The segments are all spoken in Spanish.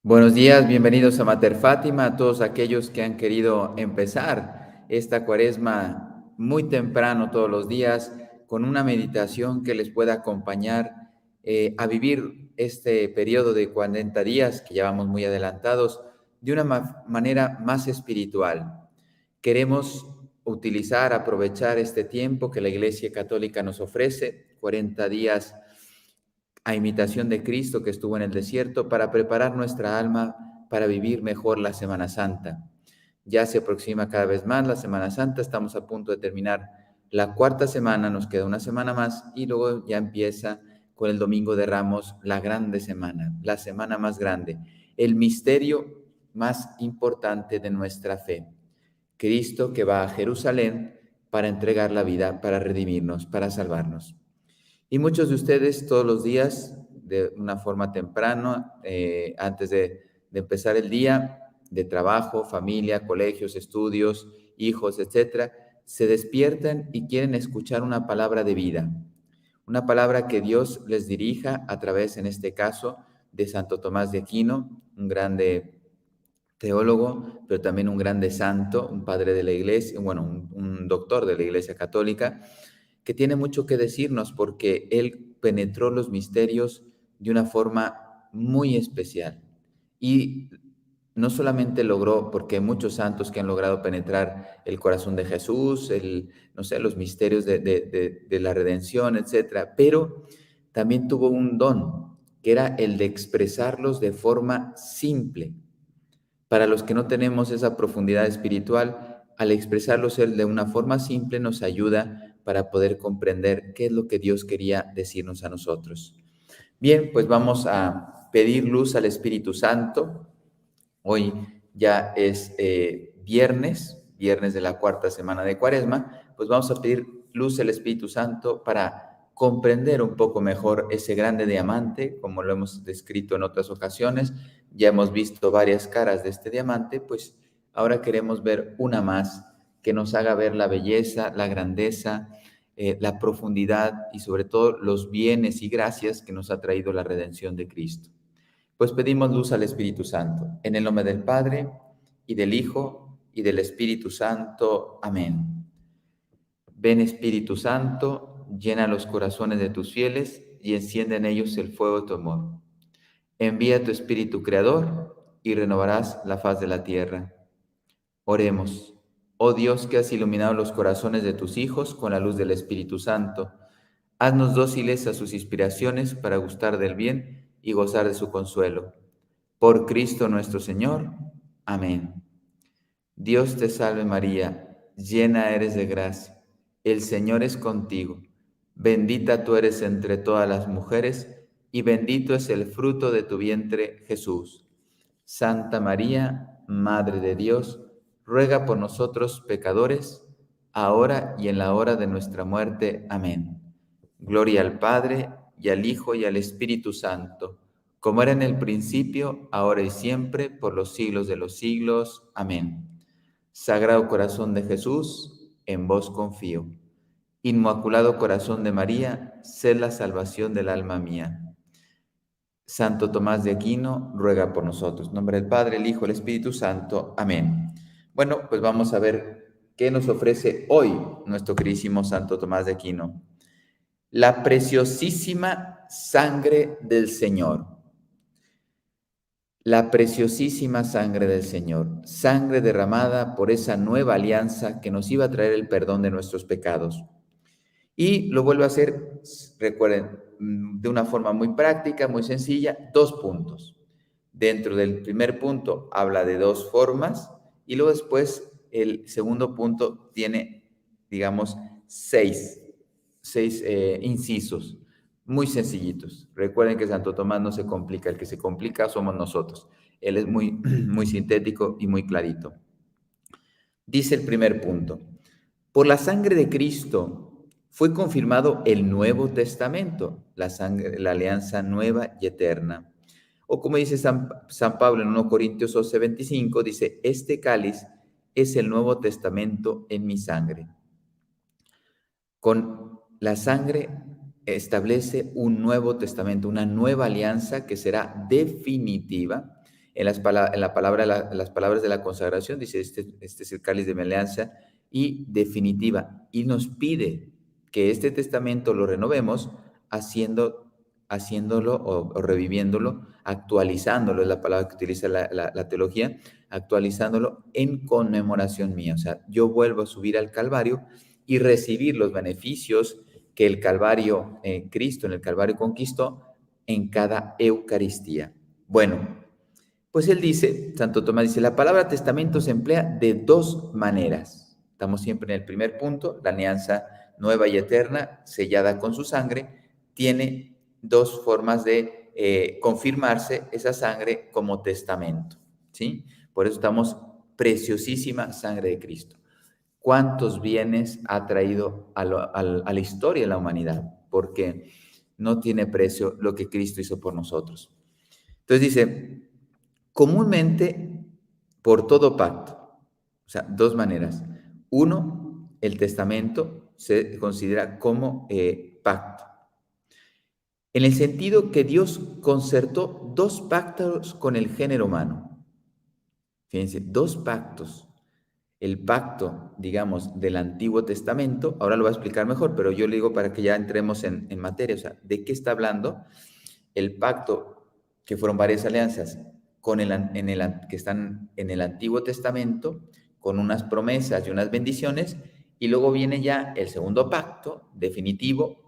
Buenos días, bienvenidos a Mater Fátima, a todos aquellos que han querido empezar esta cuaresma muy temprano todos los días con una meditación que les pueda acompañar a vivir este periodo de 40 días que ya vamos muy adelantados de una manera más espiritual. Queremos aprovechar este tiempo que la Iglesia Católica nos ofrece, 40 días a imitación de Cristo que estuvo en el desierto, para preparar nuestra alma para vivir mejor la Semana Santa. Ya se aproxima cada vez más la Semana Santa, estamos a punto de terminar la cuarta semana, nos queda una semana más y luego ya empieza con el Domingo de Ramos la grande semana, la semana más grande, el misterio más importante de nuestra fe. Cristo que va a Jerusalén para entregar la vida, para redimirnos, para salvarnos. Y muchos de ustedes todos los días, de una forma temprana, antes de empezar el día de trabajo, familia, colegios, estudios, hijos, etcétera, se despiertan y quieren escuchar una palabra de vida, una palabra que Dios les dirija a través, en este caso, de Santo Tomás de Aquino, un grande teólogo, pero también un grande santo, un padre de la iglesia, bueno, un doctor de la Iglesia Católica, que tiene mucho que decirnos porque él penetró los misterios de una forma muy especial. Y no solamente logró, porque hay muchos santos que han logrado penetrar el corazón de Jesús, no sé, los misterios de la redención, etcétera, pero también tuvo un don, que era el de expresarlos de forma simple. Para los que no tenemos esa profundidad espiritual, al expresarlos él de una forma simple nos ayuda para poder comprender qué es lo que Dios quería decirnos a nosotros. Bien, pues vamos a pedir luz al Espíritu Santo. Hoy ya es viernes de la cuarta semana de Cuaresma, pues vamos a pedir luz al Espíritu Santo para comprender un poco mejor ese grande diamante, como lo hemos descrito en otras ocasiones. Ya hemos visto varias caras de este diamante, pues ahora queremos ver una más que nos haga ver la belleza, la grandeza, la profundidad y sobre todo los bienes y gracias que nos ha traído la redención de Cristo. Pues pedimos luz al Espíritu Santo. En el nombre del Padre, y del Hijo, y del Espíritu Santo. Amén. Ven Espíritu Santo, llena los corazones de tus fieles y enciende en ellos el fuego de tu amor. Envía tu Espíritu Creador y renovarás la faz de la tierra. Oremos. Oh Dios que has iluminado los corazones de tus hijos con la luz del Espíritu Santo, haznos dóciles a sus inspiraciones para gustar del bien y gozar de su consuelo. Por Cristo nuestro Señor. Amén. Dios te salve María, llena eres de gracia. El Señor es contigo. Bendita tú eres entre todas las mujeres, y bendito es el fruto de tu vientre, Jesús. Santa María, Madre de Dios, ruega por nosotros pecadores, ahora y en la hora de nuestra muerte. Amén. Gloria al Padre, y al Hijo, y al Espíritu Santo, como era en el principio, ahora y siempre, por los siglos de los siglos. Amén. Sagrado Corazón de Jesús, en vos confío. Inmaculado Corazón de María, sé la salvación del alma mía. Santo Tomás de Aquino, ruega por nosotros. En nombre del Padre, el Hijo, el Espíritu Santo. Amén. Bueno, pues vamos a ver qué nos ofrece hoy nuestro queridísimo Santo Tomás de Aquino. La preciosísima sangre del Señor. La preciosísima sangre del Señor, sangre derramada por esa nueva alianza que nos iba a traer el perdón de nuestros pecados. Y lo vuelvo a hacer, recuerden, de una forma muy práctica, muy sencilla, 2 puntos. Dentro del primer punto habla de 2 formas y luego después el segundo punto tiene, digamos, 6 incisos, muy sencillitos. Recuerden que Santo Tomás no se complica, el que se complica somos nosotros. Él es muy, muy sintético y muy clarito. Dice el primer punto: por la sangre de Cristo fue confirmado el Nuevo Testamento, la sangre, la alianza nueva y eterna. O como dice San Pablo en 1 Corintios 11:25, dice: este cáliz es el Nuevo Testamento en mi sangre. Con la sangre establece un nuevo testamento, una nueva alianza que será definitiva En las palabras de la consagración dice, este es el cáliz de mi alianza y definitiva. Y nos pide que este testamento lo renovemos haciéndolo o reviviéndolo, actualizándolo, es la palabra que utiliza la teología, actualizándolo en conmemoración mía. O sea, yo vuelvo a subir al Calvario y recibir los beneficios que el Calvario, Cristo en el Calvario conquistó en cada Eucaristía. Bueno, pues él dice, Santo Tomás dice, la palabra testamento se emplea de dos maneras. Estamos siempre en el primer punto, la alianza nueva y eterna, sellada con su sangre, tiene dos formas de confirmarse esa sangre como testamento, ¿sí? Por eso estamos, preciosísima sangre de Cristo. ¿Cuántos bienes ha traído a la historia de la humanidad? Porque no tiene precio lo que Cristo hizo por nosotros. Entonces dice, comúnmente por todo pacto, o sea, dos maneras. Uno, el testamento se considera como pacto, en el sentido que Dios concertó dos pactos con el género humano. Fíjense, dos pactos. El pacto, digamos, del Antiguo Testamento, ahora lo voy a explicar mejor, pero yo le digo para que ya entremos en materia, o sea, ¿de qué está hablando? El pacto, que fueron varias alianzas, que están en el Antiguo Testamento, con unas promesas y unas bendiciones, y luego viene ya el segundo pacto, definitivo,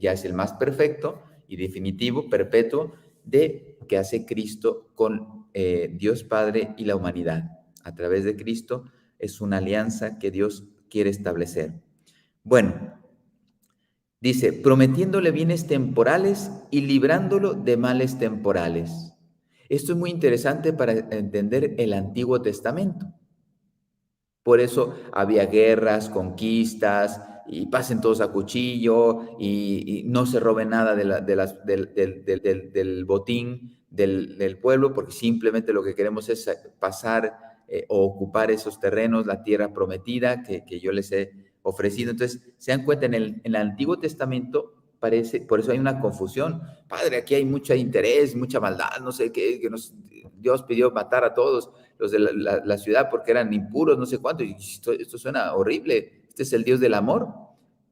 ya es el más perfecto y definitivo, perpetuo, que hace Cristo con Dios Padre y la humanidad. A través de Cristo es una alianza que Dios quiere establecer. Bueno, dice, prometiéndole bienes temporales y librándolo de males temporales. Esto es muy interesante para entender el Antiguo Testamento. Por eso había guerras, conquistas, y pasen todos a cuchillo, y no se robe nada del botín del pueblo, porque simplemente lo que queremos es pasar o ocupar esos terrenos, la tierra prometida que yo les he ofrecido. Entonces, se dan cuenta, en el Antiguo Testamento parece, por eso hay una confusión. Padre, aquí hay mucho interés, mucha maldad, no sé qué, Dios pidió matar a todos los de la ciudad porque eran impuros, no sé cuánto, y esto suena horrible. ¿Este es el Dios del amor?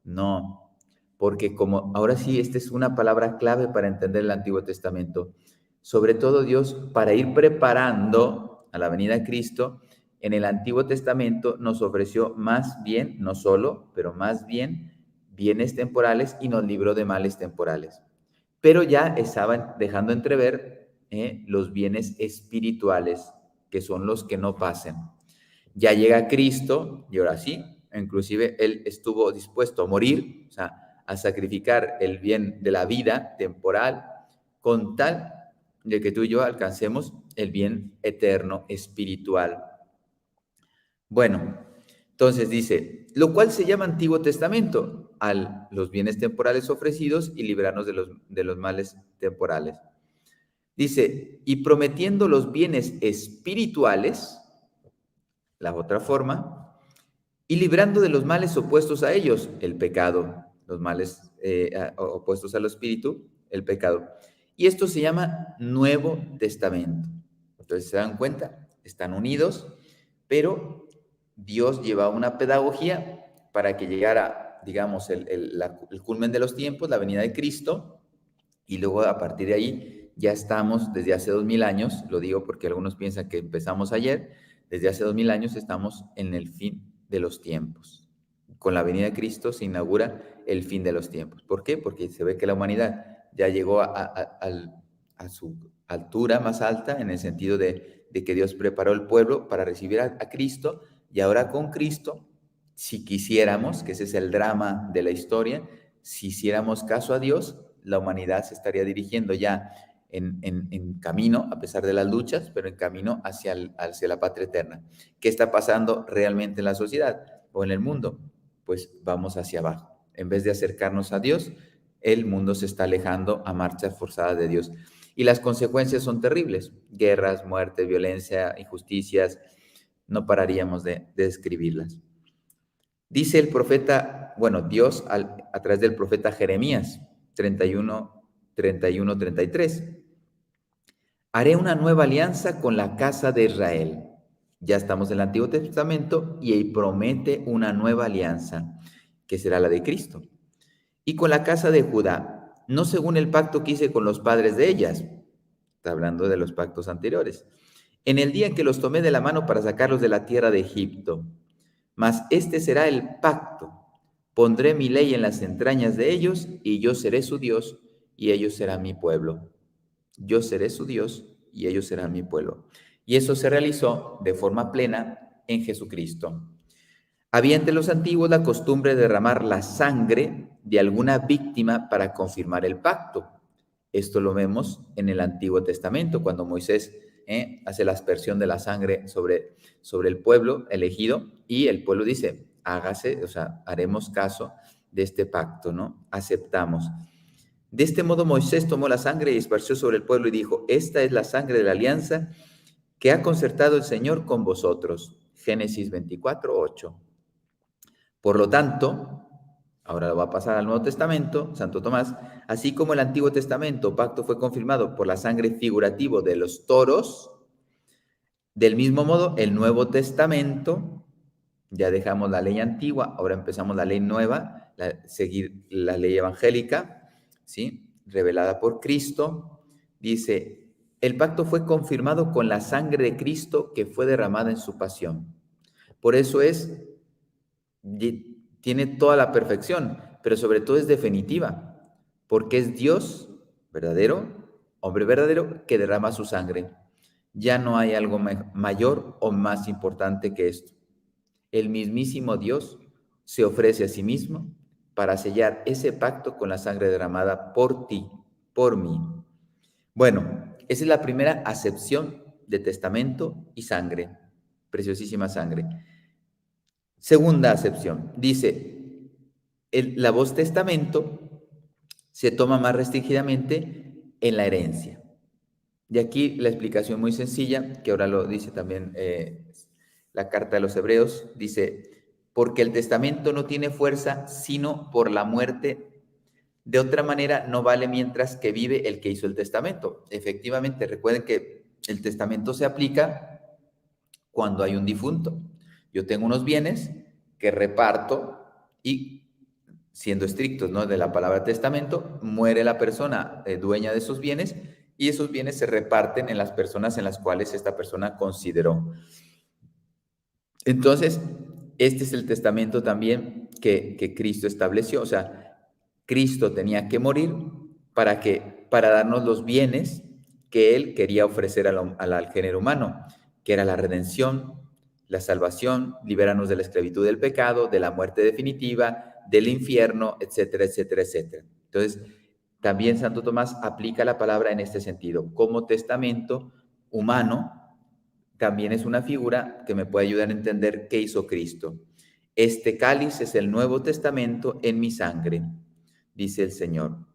No, porque como ahora sí, esta es una palabra clave para entender el Antiguo Testamento. Sobre todo Dios, para ir preparando a la venida de Cristo, en el Antiguo Testamento nos ofreció más bien, no solo, pero más bien bienes temporales y nos libró de males temporales. Pero ya estaban dejando entrever los bienes espirituales, que son los que no pasan. Ya llega Cristo y ahora sí, inclusive Él estuvo dispuesto a morir, o sea, a sacrificar el bien de la vida temporal con tal de que tú y yo alcancemos el bien eterno espiritual. Bueno, entonces dice, lo cual se llama Antiguo Testamento, a los bienes temporales ofrecidos y librarnos de los males temporales. Dice, y prometiendo los bienes espirituales, la otra forma, y librando de los males opuestos a ellos, el pecado, los males opuestos al espíritu, el pecado. Y esto se llama Nuevo Testamento. Entonces, ¿se dan cuenta? Están unidos, pero Dios lleva una pedagogía para que llegara, digamos, el culmen de los tiempos, la venida de Cristo, y luego a partir de ahí ya estamos desde hace 2000 años, lo digo porque algunos piensan que empezamos ayer, desde hace 2000 años estamos en el fin de los tiempos. Con la venida de Cristo se inaugura el fin de los tiempos. ¿Por qué? Porque se ve que la humanidad ya llegó a su altura más alta, en el sentido de que Dios preparó el pueblo para recibir a Cristo, y ahora con Cristo, si quisiéramos, que ese es el drama de la historia, si hiciéramos caso a Dios, la humanidad se estaría dirigiendo ya en camino, a pesar de las luchas, pero en camino hacia la patria eterna. ¿Qué está pasando realmente en la sociedad o en el mundo? Pues vamos hacia abajo. En vez de acercarnos a Dios, el mundo se está alejando a marchas forzadas de Dios. Y las consecuencias son terribles. Guerras, muerte, violencia, injusticias. No pararíamos de describirlas. Dice el profeta, bueno, Dios a través del profeta Jeremías 31, 33. haré una nueva alianza con la casa de Israel. Ya estamos en el Antiguo Testamento y ahí promete una nueva alianza, que será la de Cristo. Y con la casa de Judá, no según el pacto que hice con los padres de ellas. Está hablando de los pactos anteriores. En el día en que los tomé de la mano para sacarlos de la tierra de Egipto. Mas este será el pacto. Pondré mi ley en las entrañas de ellos, y yo seré su Dios, y ellos serán mi pueblo. Yo seré su Dios, y ellos serán mi pueblo. Y eso se realizó de forma plena en Jesucristo. Había entre los antiguos la costumbre de derramar la sangre de alguna víctima para confirmar el pacto. Esto lo vemos en el Antiguo Testamento, cuando Moisés hace la aspersión de la sangre sobre el pueblo elegido, y el pueblo dice, hágase, o sea, haremos caso de este pacto, ¿no? Aceptamos. De este modo Moisés tomó la sangre y esparció sobre el pueblo y dijo, esta es la sangre de la alianza que ha concertado el Señor con vosotros. Génesis 24:8. Por lo tanto, ahora lo va a pasar al Nuevo Testamento, Santo Tomás, así como el Antiguo Testamento, pacto fue confirmado por la sangre figurativo de los toros, del mismo modo el Nuevo Testamento, ya dejamos la ley antigua, ahora empezamos la ley nueva, seguir la ley evangélica, ¿sí? Revelada por Cristo, dice, el pacto fue confirmado con la sangre de Cristo que fue derramada en su pasión. Por eso tiene toda la perfección, pero sobre todo es definitiva, porque es Dios verdadero, hombre verdadero, que derrama su sangre. Ya no hay algo mayor o más importante que esto. El mismísimo Dios se ofrece a sí mismo para sellar ese pacto con la sangre derramada por ti, por mí. Bueno, esa es la primera acepción de testamento y sangre, preciosísima sangre. Segunda acepción, dice, la voz testamento se toma más restringidamente en la herencia. Y aquí la explicación muy sencilla, que ahora lo dice también la carta de los Hebreos, dice, porque el testamento no tiene fuerza sino por la muerte. De otra manera, no vale mientras que vive el que hizo el testamento. Efectivamente, recuerden que el testamento se aplica cuando hay un difunto. Yo tengo unos bienes que reparto y, siendo estrictos, ¿no?, de la palabra testamento, muere la persona dueña de esos bienes y esos bienes se reparten en las personas en las cuales esta persona consideró. Entonces, este es el testamento también que Cristo estableció. O sea, Cristo tenía que morir para darnos los bienes que Él quería ofrecer al género humano, que era la redención, la salvación, liberarnos de la esclavitud del pecado, de la muerte definitiva, del infierno, etcétera, etcétera, etcétera. Entonces, también Santo Tomás aplica la palabra en este sentido. Como testamento humano, también es una figura que me puede ayudar a entender qué hizo Cristo. Este cáliz es el Nuevo Testamento en mi sangre, dice el Señor.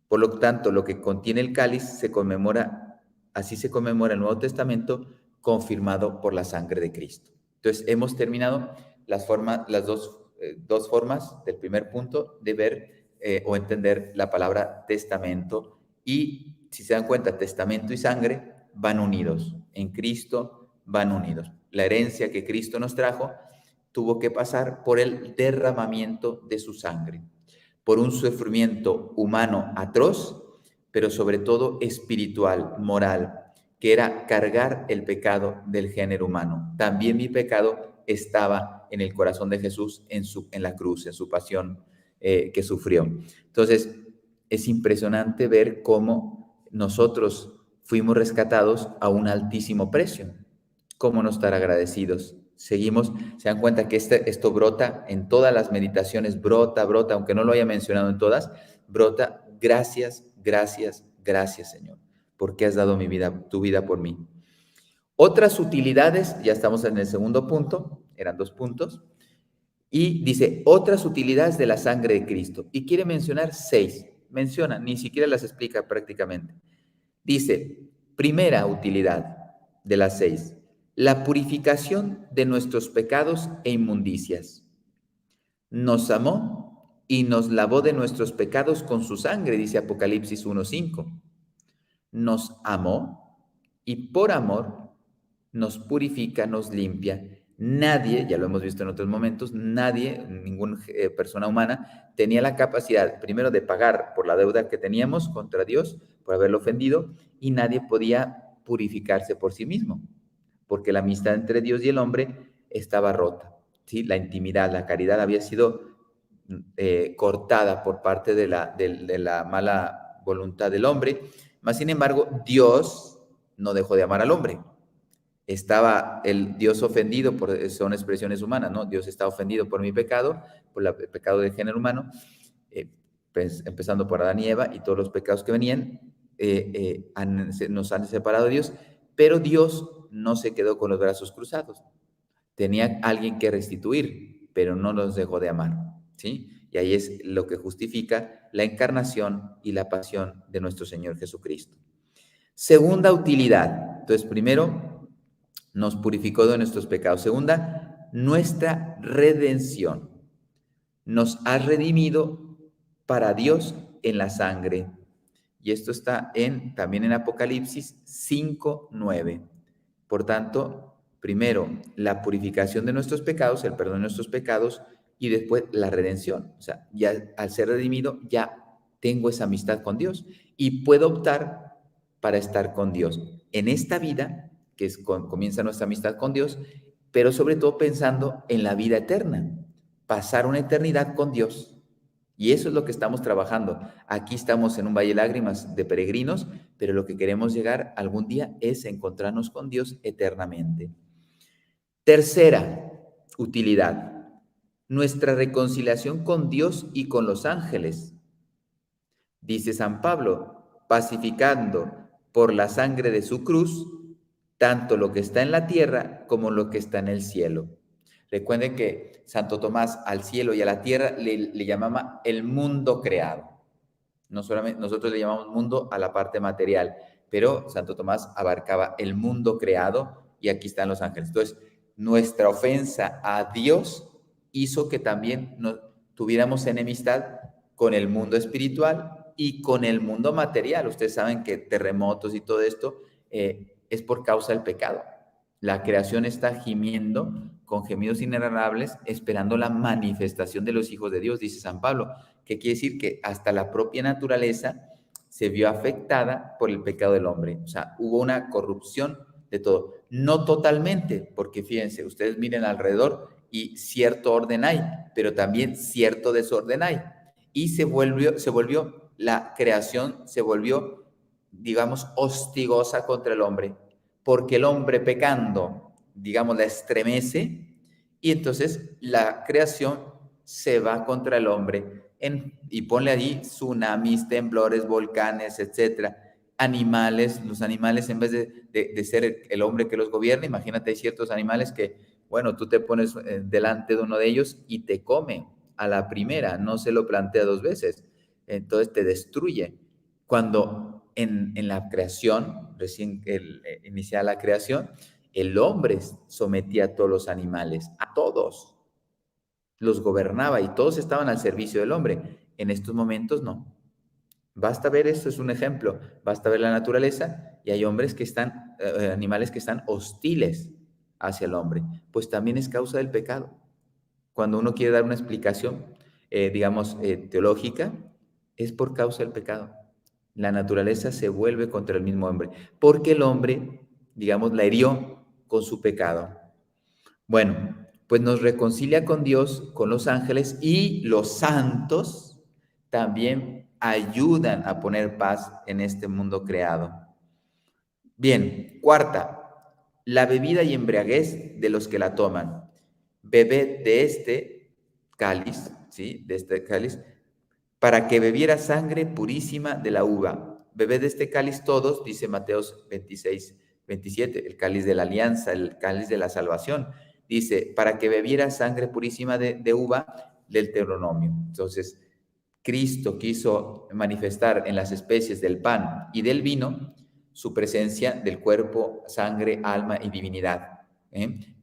Por lo tanto, lo que contiene el cáliz se conmemora, así se conmemora el Nuevo Testamento, confirmado por la sangre de Cristo. Entonces, hemos terminado las dos formas del primer punto de ver o entender la palabra testamento. Y si se dan cuenta, testamento y sangre van unidos. En Cristo van unidos. La herencia que Cristo nos trajo tuvo que pasar por el derramamiento de su sangre, por un sufrimiento humano atroz, pero sobre todo espiritual, moral, que era cargar el pecado del género humano. También mi pecado estaba en el corazón de Jesús en la cruz, en su pasión que sufrió. Entonces, es impresionante ver cómo nosotros fuimos rescatados a un altísimo precio. ¿Cómo no estar agradecidos? Seguimos, se dan cuenta que esto brota en todas las meditaciones, brota, aunque no lo haya mencionado en todas, brota, gracias, gracias, gracias, Señor, porque has dado mi vida, tu vida por mí. Otras utilidades, ya estamos en el segundo punto, eran 2 puntos, y dice, otras utilidades de la sangre de Cristo, y quiere mencionar 6, menciona, ni siquiera las explica prácticamente. Dice, primera utilidad de las 6, la purificación de nuestros pecados e inmundicias. Nos amó y nos lavó de nuestros pecados con su sangre, dice Apocalipsis 1:5. Nos amó y por amor nos purifica, nos limpia. Nadie, ya lo hemos visto en otros momentos, nadie, ninguna persona humana tenía la capacidad, primero, de pagar por la deuda que teníamos contra Dios, por haberlo ofendido, y nadie podía purificarse por sí mismo, porque la amistad entre Dios y el hombre estaba rota, ¿sí? La intimidad, la caridad había sido cortada por parte de la mala voluntad del hombre, mas sin embargo Dios no dejó de amar al hombre. Estaba el Dios ofendido, son expresiones humanas, ¿no? Dios está ofendido por mi pecado, por el pecado del género humano, empezando por Adán y Eva y todos los pecados que venían, nos han separado de Dios, pero Dios no se quedó con los brazos cruzados. Tenía alguien que restituir, pero no nos dejó de amar, ¿sí? Y ahí es lo que justifica la encarnación y la pasión de nuestro Señor Jesucristo. Segunda utilidad. Entonces, primero, nos purificó de nuestros pecados. Segunda, nuestra redención. Nos ha redimido para Dios en la sangre. Y esto está también en Apocalipsis 5:9. Por tanto, primero, la purificación de nuestros pecados, el perdón de nuestros pecados, y después la redención. O sea, ya al ser redimido, ya tengo esa amistad con Dios y puedo optar para estar con Dios en esta vida, que comienza nuestra amistad con Dios, pero sobre todo pensando en la vida eterna, pasar una eternidad con Dios. Y eso es lo que estamos trabajando. Aquí estamos en un valle de lágrimas de peregrinos, pero lo que queremos llegar algún día es encontrarnos con Dios eternamente. Tercera utilidad, nuestra reconciliación con Dios y con los ángeles. Dice San Pablo, pacificando por la sangre de su cruz, tanto lo que está en la tierra como lo que está en el cielo. Recuerden que Santo Tomás al cielo y a la tierra le llamaba el mundo creado. No solamente nosotros le llamamos mundo a la parte material, pero Santo Tomás abarcaba el mundo creado y aquí están los ángeles. Entonces, nuestra ofensa a Dios hizo que también tuviéramos enemistad con el mundo espiritual y con el mundo material. Ustedes saben que terremotos y todo esto es por causa del pecado. La creación está gimiendo con gemidos inenarrables, esperando la manifestación de los hijos de Dios, dice San Pablo, que quiere decir que hasta la propia naturaleza se vio afectada por el pecado del hombre. O sea, hubo una corrupción de todo. No totalmente, porque fíjense, ustedes miren alrededor y cierto orden hay, pero también cierto desorden hay. Y la creación se volvió, digamos, hostigosa contra el hombre, porque el hombre pecando, digamos, la estremece y entonces la creación se va contra el hombre y ponle allí tsunamis, temblores, volcanes, etcétera. Animales, los animales en vez de ser el hombre que los gobierna, imagínate, hay ciertos animales que, bueno, tú te pones delante de uno de ellos y te come a la primera, no se lo plantea dos veces, entonces te destruye. Cuando en la creación, recién iniciada la creación, el hombre sometía a todos los animales, a todos, los gobernaba y todos estaban al servicio del hombre. En estos momentos no. Basta ver esto, es un ejemplo, basta ver la naturaleza y hay hombres que están, animales que están hostiles hacia el hombre, pues también es causa del pecado. Cuando uno quiere dar una explicación, digamos, teológica, es por causa del pecado. La naturaleza se vuelve contra el mismo hombre, porque el hombre, digamos, la hirió con su pecado. Bueno, pues nos reconcilia con Dios, con los ángeles y los santos también ayudan a poner paz en este mundo creado. Bien, cuarta, la bebida y embriaguez de los que la toman. Bebed de este cáliz, ¿sí? De este cáliz, para que bebiera sangre purísima de la uva. Bebed de este cáliz todos, dice Mateos 26:27, el cáliz de la alianza, el cáliz de la salvación. Dice, para que bebiera sangre purísima de uva del Deuteronomio. Entonces, Cristo quiso manifestar en las especies del pan y del vino su presencia del cuerpo, sangre, alma y divinidad.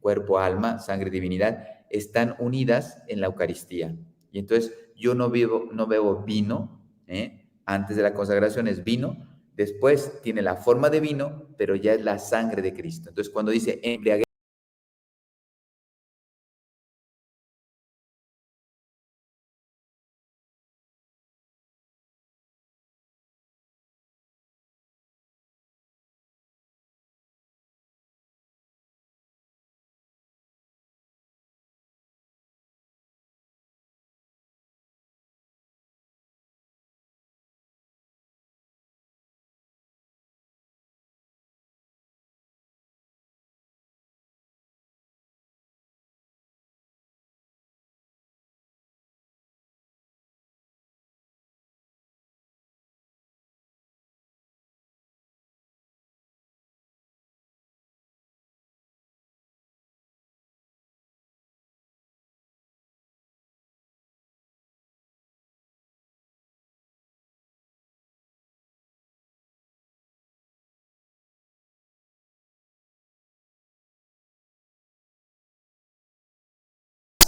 Cuerpo, alma, sangre, divinidad están unidas en la Eucaristía. Y entonces yo no bebo vino, antes de la consagración es vino, Después tiene la forma de vino, pero ya es la sangre de Cristo. Entonces, cuando dice embriaguez,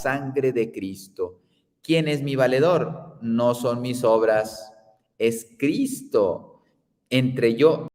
sangre de Cristo. ¿Quién es mi valedor? No son mis obras, es Cristo. Entre yo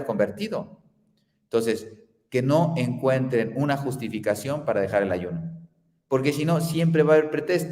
convertido. Entonces, que no encuentren una justificación para dejar el ayuno, porque si no, siempre va a haber pretexto.